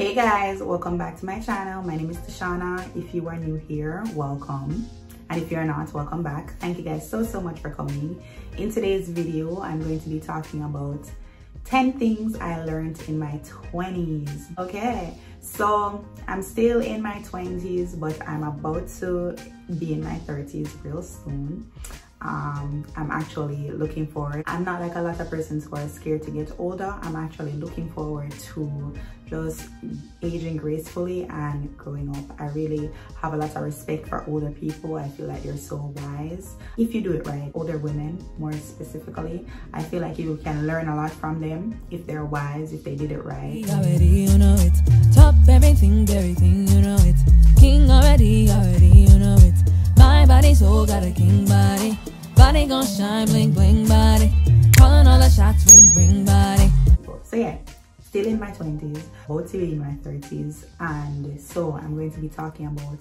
Hey guys, welcome back to my channel. My name is Tashana. If you are new here, welcome. And if you're not, welcome back. Thank you guys so much for coming. In today's video, I'm going to be talking about 10 things I learned in my 20s. Okay, so I'm still in my 20s, but I'm about to be in my 30s real soon. I'm actually looking forward. I'm not like a lot of persons who are scared to get older. I'm actually looking forward to just aging gracefully and growing up. I really have a lot of respect for older people. I feel like they're so wise. If you do it right, older women more specifically, I feel like you can learn a lot from them if they're wise, if they did it right. Already, you know it. Top everything, you know it. King already, you know it. My body soul got a king body. Body gon' shine, bling bling body. Calling all the shots, ring body. So yeah, still in my 20s, about to be in my 30s, and so I'm going to be talking about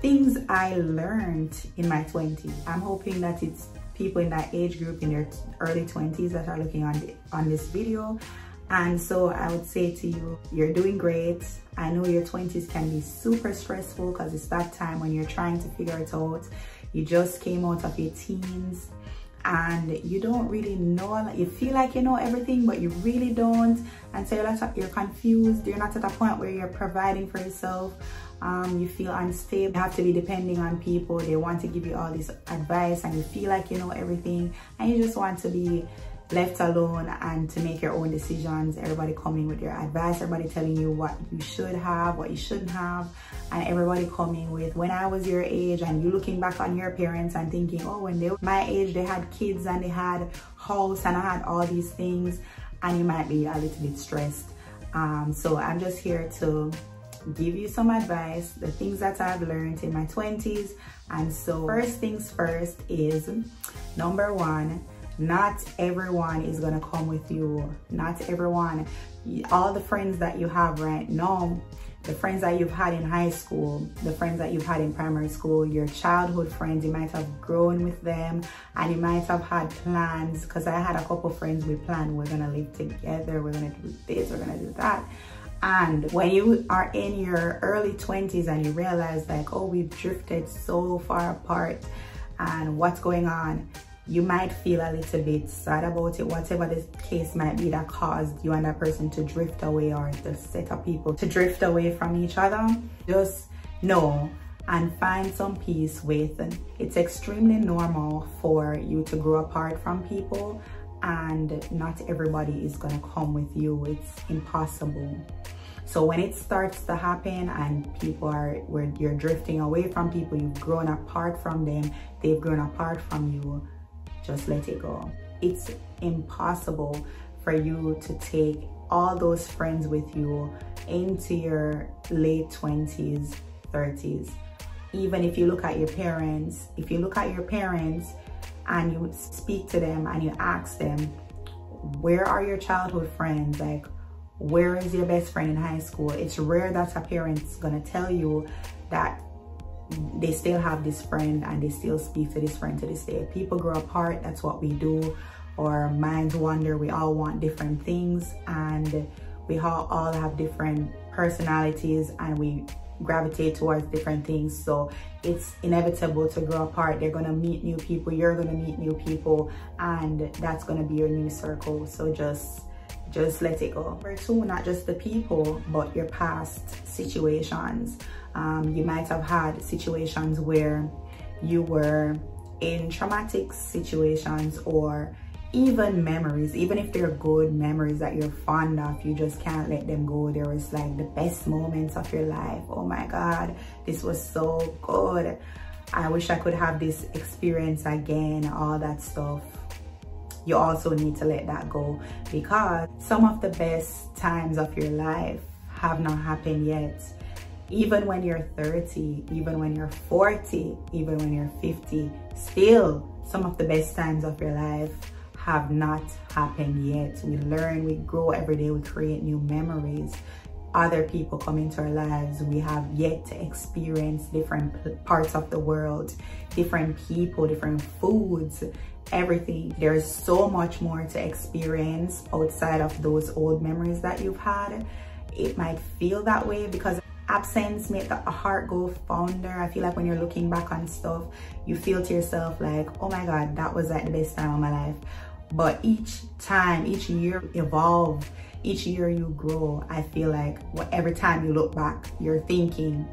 things I learned in my 20s. I'm hoping that it's people in that age group in their early 20s that are looking on this video. And so I would say to you, you're doing great. I know your 20s can be super stressful because it's that time when you're trying to figure it out. You just came out of your teens and you don't really know, you feel like you know everything, but you really don't. And so you're confused. You're not at a point where you're providing for yourself. You feel unstable. You have to be depending on people. They want to give you all this advice and you feel like you know everything and you just want to be left alone and to make your own decisions. Everybody coming with their advice, everybody telling you what you should have, what you shouldn't have, and everybody coming with when I was your age, and you looking back on your parents and thinking, oh, when they were my age they had kids and they had house and I had all these things, and you might be a little bit stressed. So I'm just here to give you some advice, the things that I've learned in my 20s. And so first things first is, number one, not everyone is gonna come with you. Not everyone. All the friends that you have right now, the friends that you've had in high school, the friends that you've had in primary school, your childhood friends, you might have grown with them and you might have had plans. Because I had a couple friends, we planned we're gonna live together, we're gonna do this, we're gonna do that. And when you are in your early 20s and you realize like, oh, we've drifted so far apart and what's going on, you might feel a little bit sad about it, whatever the case might be that caused you and that person to drift away, or the set of people to drift away from each other. Just know and find some peace with it. It's extremely normal for you to grow apart from people, and not everybody is gonna come with you. It's impossible. So when it starts to happen and people are where you're drifting away from people, you've grown apart from them, they've grown apart from you, just let it go. It's impossible for you to take all those friends with you into your late 20s, 30s. Even if you look at your parents, and you speak to them and you ask them, where are your childhood friends? Like, where is your best friend in high school? It's rare that a parent's gonna tell you that they still have this friend and they still speak to this friend to this day. People grow apart, that's what we do. Our minds wander, we all want different things, and we all have different personalities and we gravitate towards different things. So it's inevitable to grow apart. They're gonna meet new people, you're gonna meet new people, and that's gonna be your new circle. So just let it go. Number two, not just the people, but your past situations. You might have had situations where you were in traumatic situations, or even memories, even if they're good memories that you're fond of, you just can't let them go. There was like the best moments of your life. Oh my God, this was so good. I wish I could have this experience again, all that stuff. You also need to let that go, because some of the best times of your life have not happened yet. Even when you're 30, even when you're 40, even when you're 50, still some of the best times of your life have not happened yet. We learn, we grow every day, we create new memories. Other people come into our lives. We have yet to experience different parts of the world, different people, different foods, everything. There's so much more to experience outside of those old memories that you've had. it might feel that way, because absence makes the heart go fonder. I feel like when you're looking back on stuff, you feel to yourself like, oh my God, that was like the best time of my life. But each time, each year you evolve, each year you grow. I feel like every time you look back, you're thinking,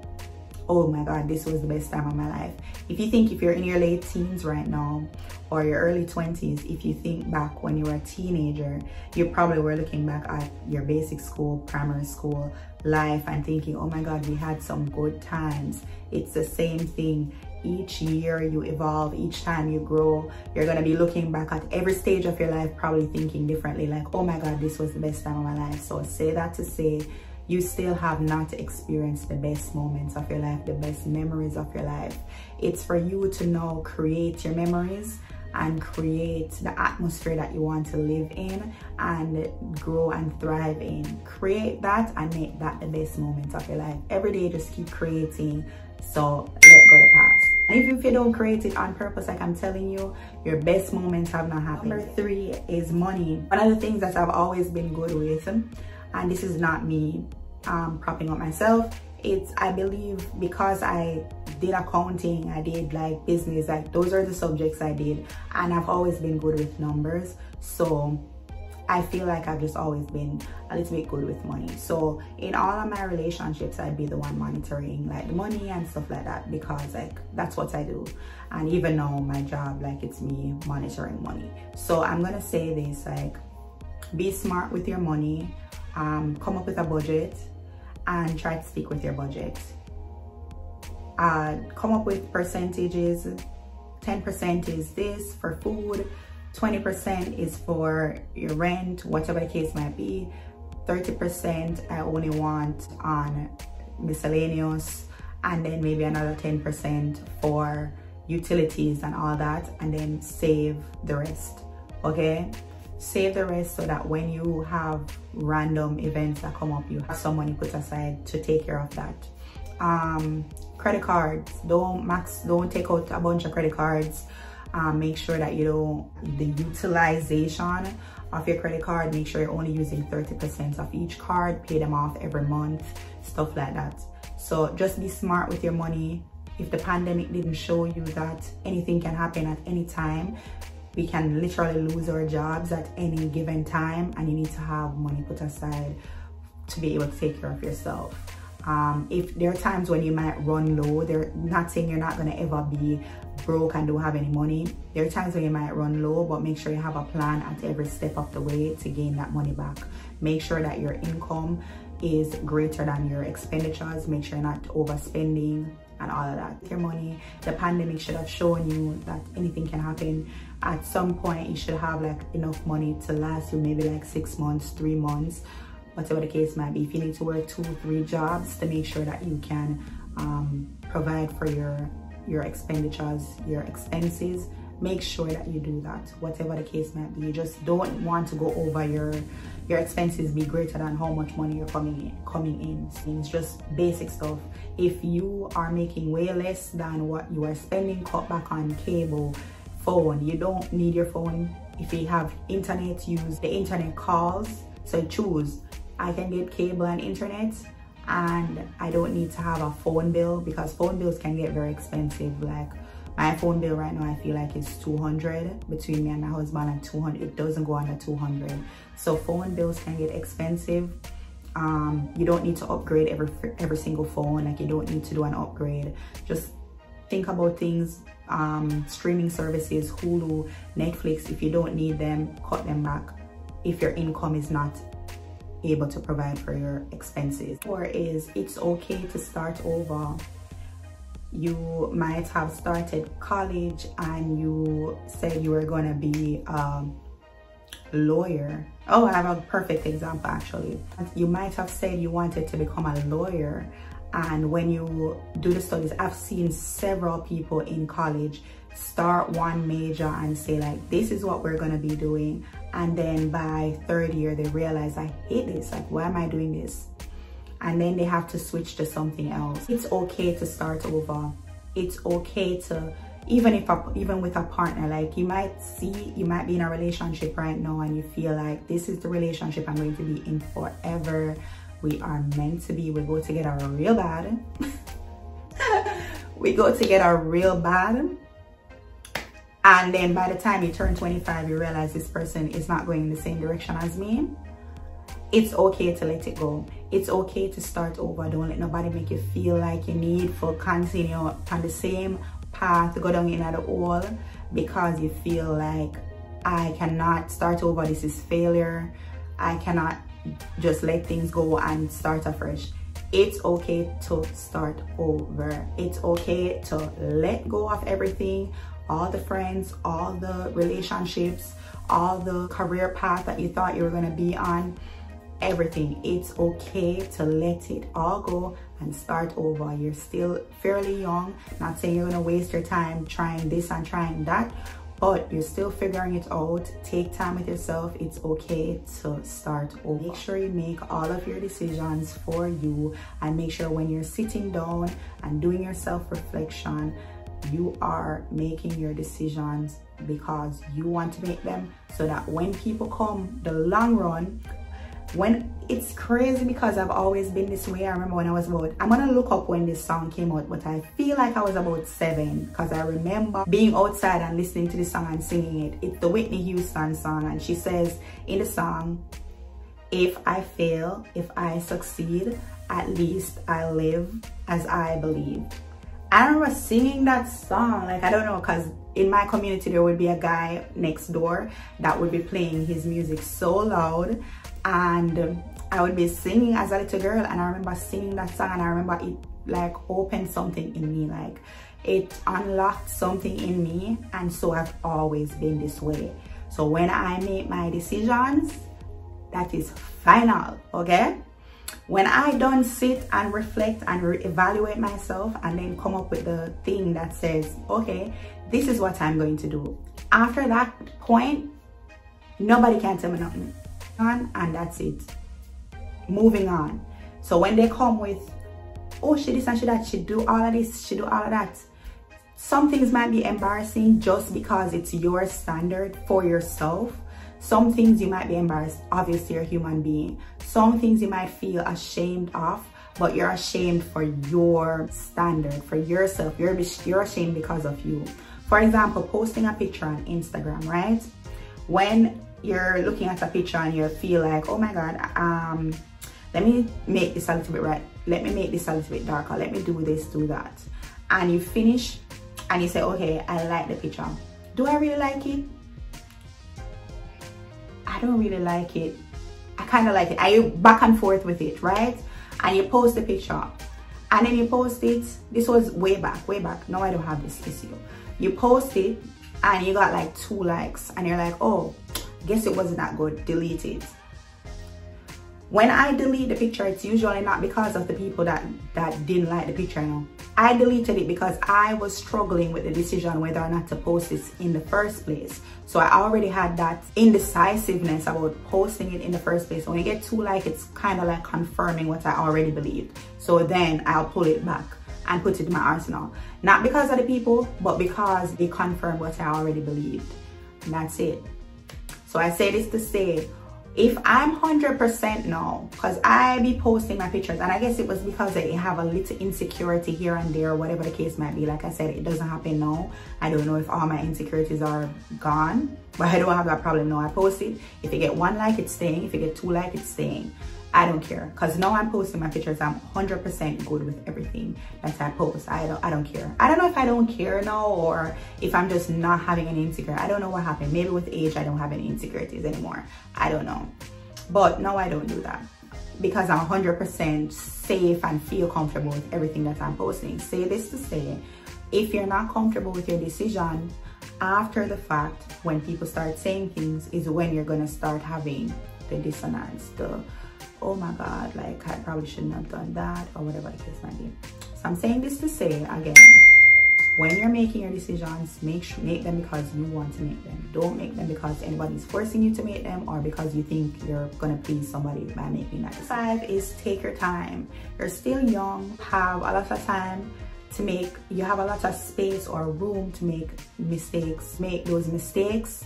oh my God, this was the best time of my life. If you're in your late teens right now, or your early 20s, if you think back when you were a teenager, you probably were looking back at your basic school, primary school life and thinking, oh my God, we had some good times. It's the same thing. Each year you evolve, each time you grow, you're gonna be looking back at every stage of your life, probably thinking differently, like, oh my God, this was the best time of my life. So say that to say, you still have not experienced the best moments of your life, the best memories of your life. It's for you to now create your memories and create the atmosphere that you want to live in and grow and thrive in. Create that and make that the best moments of your life. Every day, just keep creating. So let go the past. And even if you don't create it on purpose, like I'm telling you, your best moments have not happened. Number 3 is money. One of the things that I've always been good with, and this is not me propping up myself, it's, I believe, because I did accounting, I did like business, like those are the subjects I did, and I've always been good with numbers. So I feel like I've just always been a little bit good with money. So in all of my relationships, I'd be the one monitoring like the money and stuff like that, because like that's what I do. And even now my job, like it's me monitoring money. So I'm gonna say this, like, be smart with your money, come up with a budget and try to stick with your budget. Come up with percentages. 10% is this for food, 20% is for your rent, whatever the case might be. 30% I only want on miscellaneous, and then maybe another 10% for utilities and all that, and then save the rest. Okay, save the rest so that when you have random events that come up, you have some money put aside to take care of that. Credit cards, don't take out a bunch of credit cards. Make sure that the utilization of your credit card, make sure you're only using 30% of each card, pay them off every month, stuff like that. So just be smart with your money. If the pandemic didn't show you that anything can happen at any time, we can literally lose our jobs at any given time, and you need to have money put aside to be able to take care of yourself. If there are times when you might run low, they're not saying you're not going to ever be broke and don't have any money. There are times when you might run low, but make sure you have a plan at every step of the way to gain that money back. Make sure that your income is greater than your expenditures. Make sure you're not overspending and all of that. Your money, the pandemic should have shown you that anything can happen. At some point, you should have like enough money to last you maybe like 6 months, 3 months, whatever the case might be. If you need to work 2 or 3 jobs to make sure that you can provide for your expenditures, your expenses, make sure that you do that, whatever the case might be. You just don't want to go over your expenses be greater than how much money you're coming in. It's just basic stuff. If you are making way less than what you are spending, cut back on cable, phone. You don't need your phone. If you have internet, use the internet calls. So choose, I can get cable and internet, and I don't need to have a phone bill, because phone bills can get very expensive. Like my phone bill right now, I feel like it's $200 between me and my husband, and $200. It doesn't go under $200. So phone bills can get expensive. You don't need to upgrade every single phone. Like you don't need to do an upgrade. Just think about things. Streaming services, Hulu, Netflix. If you don't need them, cut them back if your income is not able to provide for your expenses. Or is, it's okay to start over. You might have started college and you said you were gonna be a lawyer. Oh, I have a perfect example actually. You might have said you wanted to become a lawyer, and when you do the studies, I've seen several people in college start one major and say like, this is what we're gonna be doing, and then by 3rd year they realize, I hate this, like why am I doing this? And then they have to switch to something else. It's okay to start over. It's okay to, even with a partner, like you might be in a relationship right now and you feel like this is the relationship I'm going to be in forever, we are meant to be. We go together real bad. We go together real bad. And then by the time you turn 25, you realize this person is not going in the same direction as me. It's okay to let it go. It's okay to start over. Don't let nobody make you feel like you need to continue on the same path to go down in the hole because you feel like, I cannot start over. This is failure. I cannot just let things go and start afresh. It's okay to start over. It's okay to let go of everything, all the friends, all the relationships, all the career path that you thought you were going to be on, everything. It's okay to let it all go and start over. You're still fairly young. Not saying you're going to waste your time trying this and trying that, but you're still figuring it out. Take time with yourself. It's okay to start over. Make sure you make all of your decisions for you, and make sure when you're sitting down and doing your self-reflection, you are making your decisions because you want to make them, so that when people come the long run, when it's crazy because I've always been this way. I remember when I was about, I'm gonna look up when this song came out, but I feel like I was about 7 because I remember being outside and listening to this song and singing it. It's the Whitney Houston song, and she says in the song, if I fail, if I succeed, at least I live as I believe. I remember singing that song, like, I don't know, because in my community there would be a guy next door that would be playing his music so loud, and I would be singing as a little girl, and I remember singing that song, and I remember it like opened something in me, like it unlocked something in me, and so I've always been this way. So when I make my decisions, that is final, okay? When I don't sit and reflect and evaluate myself and then come up with the thing that says, okay, this is what I'm going to do. After that point, nobody can tell me nothing. And that's it. Moving on. So when they come with, oh, she this and she that, she do all of this, she do all of that, some things might be embarrassing just because it's your standard for yourself. Some things you might be embarrassed. Obviously, you're a human being. Some things you might feel ashamed of, but you're ashamed for your standard, for yourself. You're ashamed because of you. For example, posting a picture on Instagram, right? When you're looking at a picture and you feel like, oh my God, let me make this a little bit right. Let me make this a little bit darker. Let me do this, do that. And you finish and you say, okay, I like the picture. Do I really like it? I don't really like it. I kind of like it. I back and forth with it, right? And you post the picture and then you post it. This was way back. Now I don't have this issue. You post it and you got like 2 likes and you're like, oh, guess it wasn't that good. Delete it. When I delete the picture, it's usually not because of the people that didn't like the picture. No, I deleted it because I was struggling with the decision whether or not to post this in the first place. So I already had that indecisiveness about posting it in the first place. So when you get 2 likes, it's kind of like confirming what I already believed. So then I'll pull it back and put it in my arsenal. Not because of the people, but because they confirmed what I already believed. And that's it. So I say this to say, if I'm 100% now, because I be posting my pictures, and I guess it was because I have a little insecurity here and there, whatever the case might be. Like I said, it doesn't happen now. I don't know if all my insecurities are gone, but I don't have that problem now. I post it. If you get 1 like, it's staying. If you get 2 likes, it's staying. I don't care, because now I'm posting my pictures. I'm 100% good with everything that I post. I don't care. I don't know if I don't care now or if I'm just not having any insecurity. I don't know what happened. Maybe with age I don't have any insecurities anymore. I don't know. But no, I don't do that because I'm 100% safe and feel comfortable with everything that I'm posting. Say this to say, if you're not comfortable with your decision, after the fact, when people start saying things is when you're going to start having the dissonance, the oh my God, like I probably shouldn't have done that, or whatever the case might be. So I'm saying this to say, again, when you're making your decisions, make them because you want to make them. Don't make them because anybody's forcing you to make them or because you think you're gonna please somebody by making that decision. 5 is take your time. You're still young, have a lot of time to make, you have a lot of space or room to make mistakes. Make those mistakes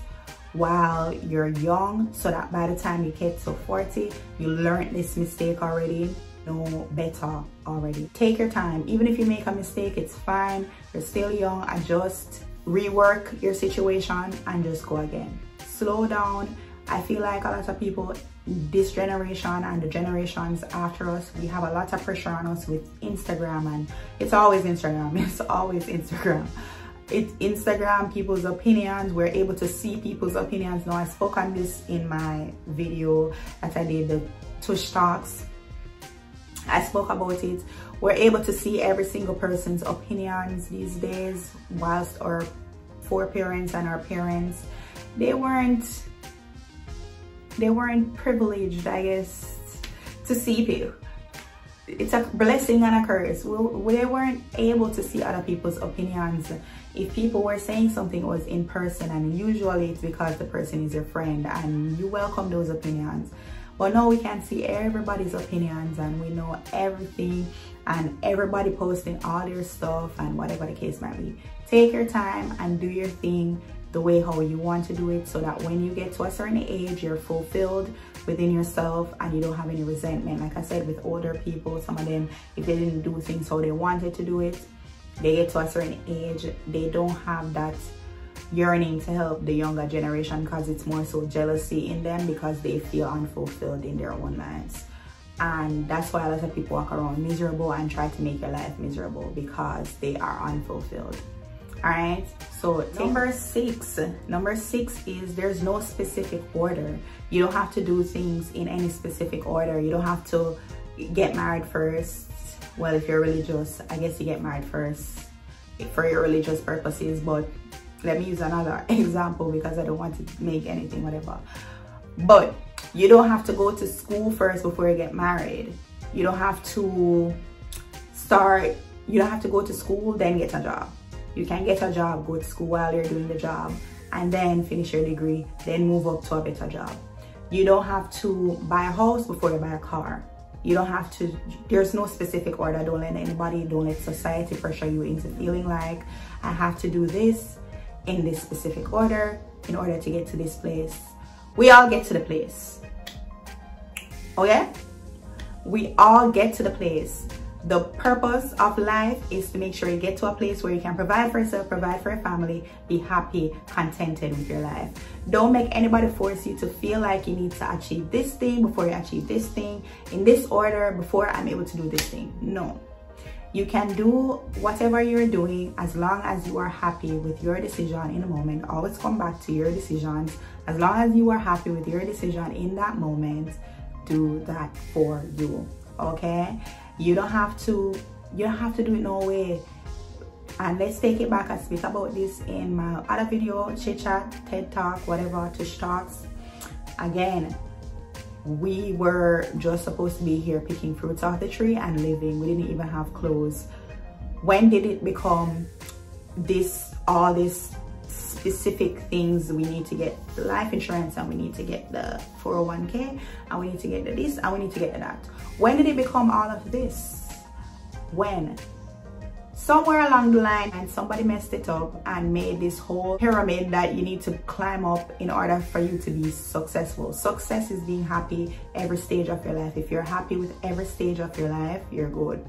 while you're young, so that by the time you get to 40, you learned this mistake already, know better already. Take your time. Even if you make a mistake, it's fine. You're still young. Adjust, rework your situation, and just go again. Slow down. I feel like a lot of people, this generation and the generations after us, we have a lot of pressure on us with Instagram, and it's always Instagram. It's always Instagram. It's Instagram, people's opinions. We're able to see people's opinions. Now, I spoke on this in my video that I did, the Tush Talks. I spoke about it. We're able to see every single person's opinions these days, whilst our foreparents and our parents, they weren't privileged, I guess, to see people. It's a blessing and a curse. They weren't able to see other people's opinions. If people were saying something, it was in person, and usually it's because the person is your friend and you welcome those opinions. But now we can see everybody's opinions, and we know everything, and everybody posting all their stuff and whatever the case might be. Take your time and do your thing the way how you want to do it, so that when you get to a certain age, you're fulfilled within yourself and you don't have any resentment. Like I said, with older people, some of them, if they didn't do things how they wanted to do it, they get to a certain age, they don't have that yearning to help the younger generation, because it's more so jealousy in them, because they feel unfulfilled in their own lives. And that's why a lot of people walk around miserable and try to make your life miserable, because they are unfulfilled. All right, so number six is there's no specific order. You don't have to do things in any specific order. You don't have to get married first. Well, if you're religious, I guess you get married first for your religious purposes, but let me use another example because I don't want to make anything whatever. But you don't have to go to school first before you get married. You don't have to go to school then get a job. You can get a job, go to school while you're doing the job, and then finish your degree, then move up to a better job. You don't have to buy a house before you buy a car. You don't have to, there's no specific order. Don't let anybody, don't let society pressure you into feeling like I have to do this in this specific order in order to get to this place. We all get to the place. Okay? We all get to the place. The purpose of life is to make sure you get to a place where you can provide for yourself, provide for your family, be happy, contented with your life. Don't make anybody force you to feel like you need to achieve this thing before you achieve this thing, in this order before I'm able to do this thing. No. You can do whatever you're doing as long as you are happy with your decision in the moment. Always come back to your decisions. As long as you are happy with your decision in that moment, do that for you. Okay? You don't have to do it no way. And let's take it back. I speak about this in my other video, Chit Chat, TED Talk, whatever, Tush Talks. Again, we were just supposed to be here picking fruits off the tree and living. We didn't even have clothes. When did it become all this specific things? We need to get the life insurance, and we need to get the 401k, and we need to get the this, and we need to get the that. When did it become all of this? When? Somewhere along the line, and somebody messed it up and made this whole pyramid that you need to climb up in order for you to be successful. Success is being happy every stage of your life. If you're happy with every stage of your life, you're good.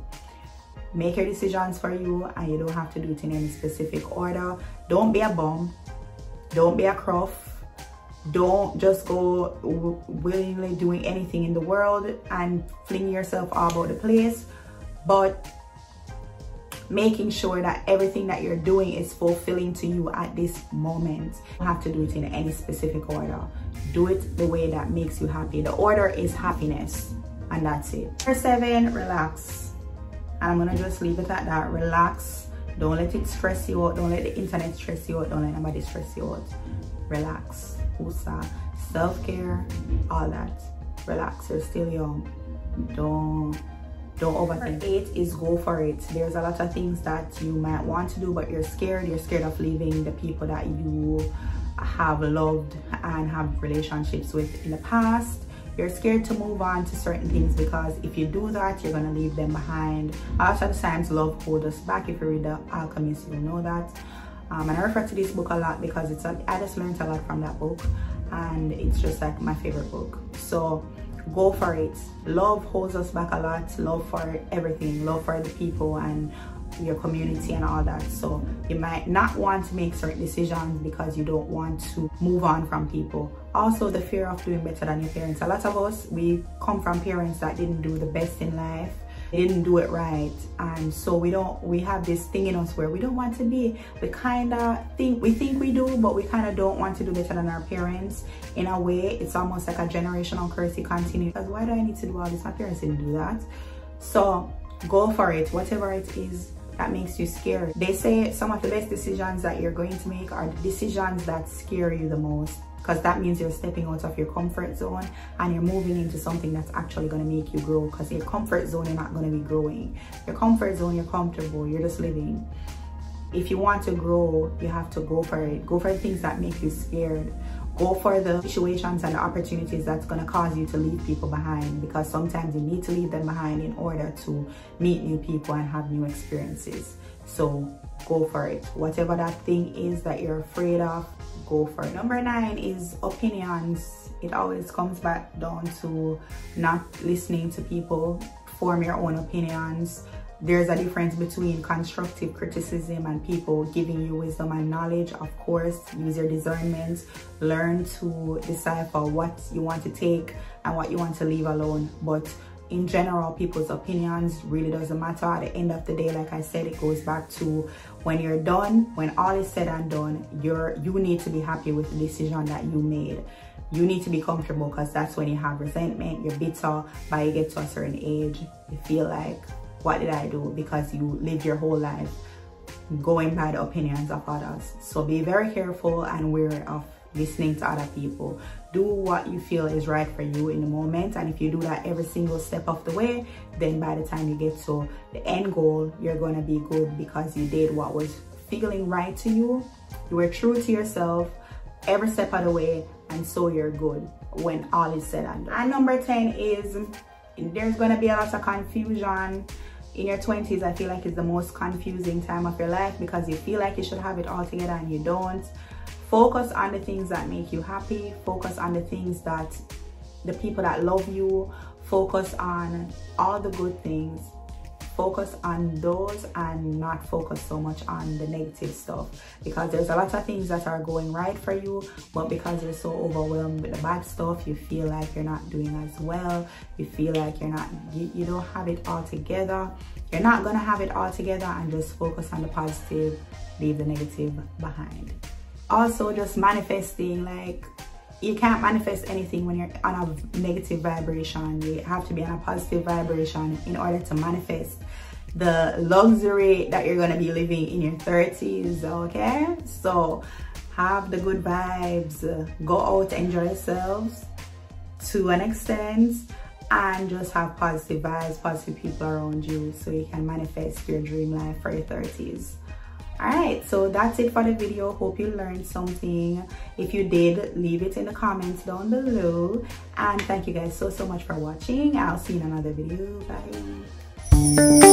Make your decisions for you, and you don't have to do it in any specific order. Don't be a bum. Don't be a cruff. Don't just go willingly doing anything in the world and fling yourself all about the place, but making sure that everything that you're doing is fulfilling to you at this moment. You don't have to do it in any specific order. Do it the way that makes you happy. The order is happiness, and that's it. Number 7, relax. And I'm gonna just leave it at that. Relax. Don't let it stress you out. Don't let the internet stress you out. Don't let nobody stress you out. Relax. Self-care, all that. Relax. You're still young. Don't overthink. Number 8 is go for it. There's a lot of things that you might want to do, but you're scared. You're scared of leaving the people that you have loved and have relationships with in the past. You're scared to move on to certain things, because if you do that, you're gonna leave them behind. A lot of times love holds us back. If you read The Alchemist, you'll know that. And I refer to this book a lot because I just learned a lot from that book, and it's just like my favorite book. So go for it. Love holds us back a lot. Love for everything. Love for the people and your community and all that. So you might not want to make certain decisions because you don't want to move on from people. Also, the fear of doing better than your parents. A lot of us, we come from parents that didn't do the best in life. They didn't do it right, and so we have this thing in us where we don't want to be. We kind of think we do, but we kind of don't want to do better than our parents. In a way, it's almost like a generational curse. It continues. Because why do I need to do all this? My parents didn't do that. So go for it. Whatever it is that makes you scared. They say some of the best decisions that you're going to make are the decisions that scare you the most, because that means you're stepping out of your comfort zone and you're moving into something that's actually going to make you grow. Because your comfort zone, you're not going to be growing. Your comfort zone, you're comfortable, you're just living. If you want to grow, you have to go for it. Go for the things that make you scared. Go for the situations and the opportunities that's going to cause you to leave people behind, because sometimes you need to leave them behind in order to meet new people and have new experiences. So go for it. Whatever that thing is that you're afraid of, go for it. Number 9 is opinions. It always comes back down to not listening to people. Form your own opinions. There's a difference between constructive criticism and people giving you wisdom and knowledge. Of course, use your discernment. Learn to decipher what you want to take and what you want to leave alone. But in general, people's opinions really doesn't matter. At the end of the day, like I said, it goes back to when you're done, when all is said and done, you need to be happy with the decision that you made. You need to be comfortable, because that's when you have resentment, you're bitter. By you get to a certain age, you feel like, what did I do? Because you lived your whole life going by the opinions of others. So be very careful and wary of listening to other people. Do what you feel is right for you in the moment, and if you do that every single step of the way, then by the time you get to the end goal, you're going to be good, because you did what was feeling right to you. You were true to yourself every step of the way, and so you're good when all is said and done. And number 10 is, there's going to be a lot of confusion. In your 20s, I feel like it's the most confusing time of your life, because you feel like you should have it all together and you don't. Focus on the things that make you happy. Focus on the things that the people that love you. Focus on all the good things. Focus on those and not focus so much on the negative stuff, because there's a lot of things that are going right for you, but because you're so overwhelmed with the bad stuff, you feel like you're not doing as well. You feel like you don't have it all together. You're not gonna have it all together, and just focus on the positive, leave the negative behind. Also, just manifesting, like, you can't manifest anything when you're on a negative vibration. You have to be on a positive vibration in order to manifest the luxury that you're going to be living in your 30s, okay? So have the good vibes, go out, enjoy yourselves to an extent, and just have positive vibes, positive people around you, so you can manifest your dream life for your 30s. Alright, so that's it for the video. Hope you learned something. If you did, leave it in the comments down below. And thank you guys so much for watching. I'll see you in another video. Bye.